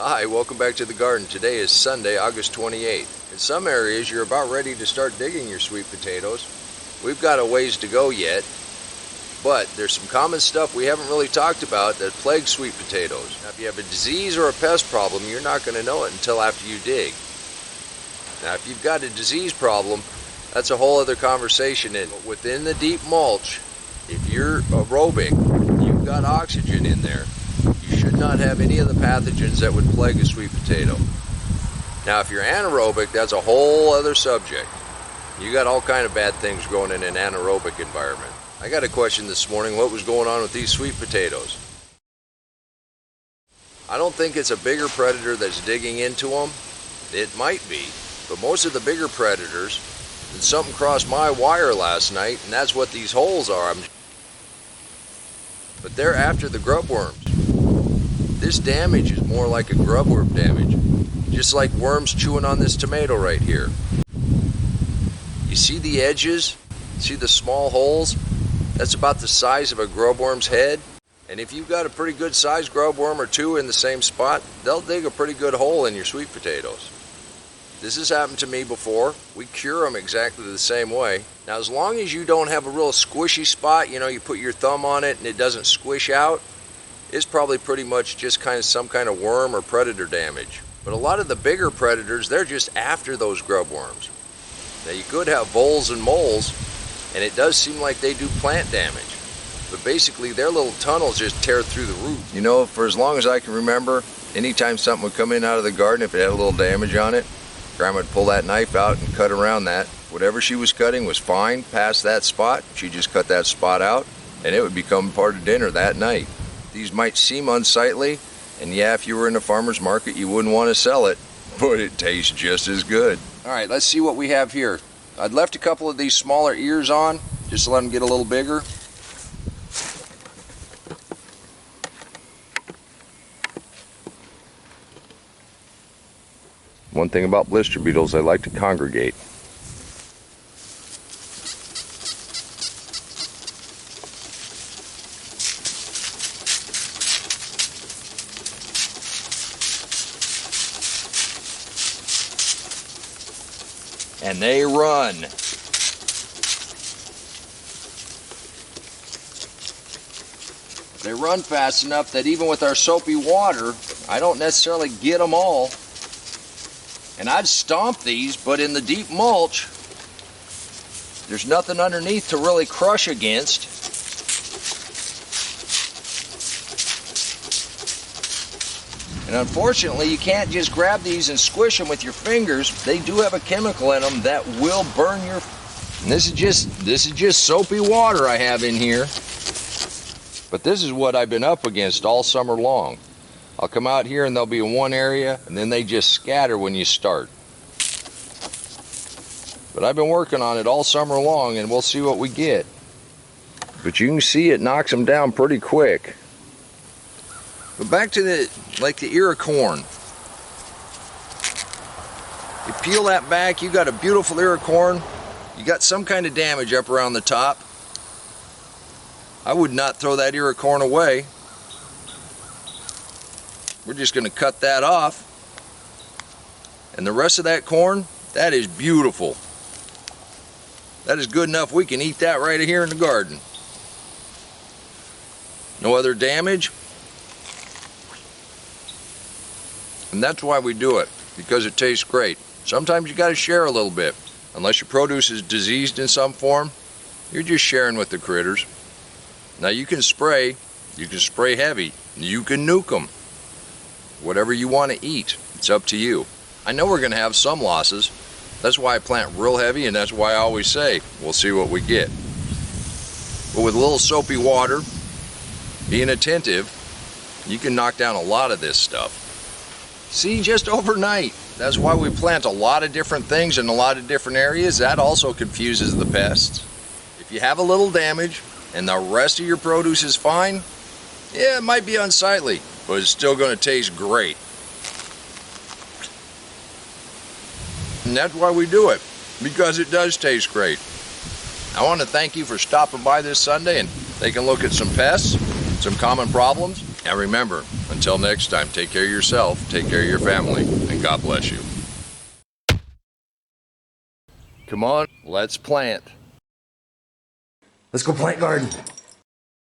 Hi, welcome back to the garden. Today is Sunday, August 28th. In some areas, you're about ready to start digging your sweet potatoes. We've got a ways to go yet, but there's some common stuff we haven't really talked about that plagues sweet potatoes. Now, if you have a disease or a pest problem, you're not going to know it until after you dig. Now, if you've got a disease problem, that's a whole other conversation. And within the deep mulch, if you're aerobic, you've got oxygen in there, you should not have any of the pathogens that would plague a sweet potato. Now, if you're anaerobic, that's a whole other subject. You got all kind of bad things growing in an anaerobic environment. I got a question this morning, what was going on with these sweet potatoes? I don't think it's a bigger predator that's digging into them. It might be, but most of the bigger predators, and something crossed my wire last night, and that's what these holes are. But they're after the grub worms. This damage is more like a grub worm damage, just like worms chewing on this tomato right here. You see the edges? See the small holes? That's about the size of a grub worm's head. And if you've got a pretty good sized grub worm or two in the same spot, they'll dig a pretty good hole in your sweet potatoes. This has happened to me before. We cure them exactly the same way. Now, as long as you don't have a real squishy spot, you put your thumb on it and it doesn't squish out, it's probably pretty much just some kind of worm or predator damage. But a lot of the bigger predators, they're just after those grub worms. Now, you could have voles and moles, and it does seem like they do plant damage. But basically, their little tunnels just tear through the root. For as long as I can remember, anytime something would come in out of the garden, if it had a little damage on it, Grandma would pull that knife out and cut around that. Whatever she was cutting was fine past that spot. She just cut that spot out, and it would become part of dinner that night. These might seem unsightly, and yeah, if you were in a farmer's market, you wouldn't want to sell it, but it tastes just as good. All right, let's see what we have here. I'd left a couple of these smaller ears on, just to let them get a little bigger. One thing about blister beetles, they like to congregate. And they run. They run fast enough that even with our soapy water, I don't necessarily get them all. And I'd stomp these, but in the deep mulch, there's nothing underneath to really crush against. And unfortunately, you can't just grab these and squish them with your fingers. They do have a chemical in them that will burn your... And this is just soapy water I have in here. But this is what I've been up against all summer long. I'll come out here and they'll be in one area, and then they just scatter when you start. But I've been working on it all summer long, and we'll see what we get. But you can see it knocks them down pretty quick. But back to the ear of corn. You peel that back, you got a beautiful ear of corn. You got some kind of damage up around the top. I would not throw that ear of corn away. We're just going to cut that off. And the rest of that corn, that is beautiful. That is good enough we can eat that right here in the garden. No other damage. And that's why we do it, because it tastes great. Sometimes you got to share a little bit. Unless your produce is diseased in some form, you're just sharing with the critters. Now you can spray heavy, you can nuke them. Whatever you want to eat, it's up to you. I know we're going to have some losses. That's why I plant real heavy, and that's why I always say, we'll see what we get. But with a little soapy water, being attentive, you can knock down a lot of this stuff. See, just overnight. That's why we plant a lot of different things in a lot of different areas. That also confuses the pests. If you have a little damage and the rest of your produce is fine, yeah, it might be unsightly, but it's still going to taste great. And that's why we do it, because it does taste great. I want to thank you for stopping by this Sunday and taking a look at some pests, some common problems. And remember, until next time, take care of yourself, take care of your family, and God bless you. Come on, let's plant. Let's go plant garden.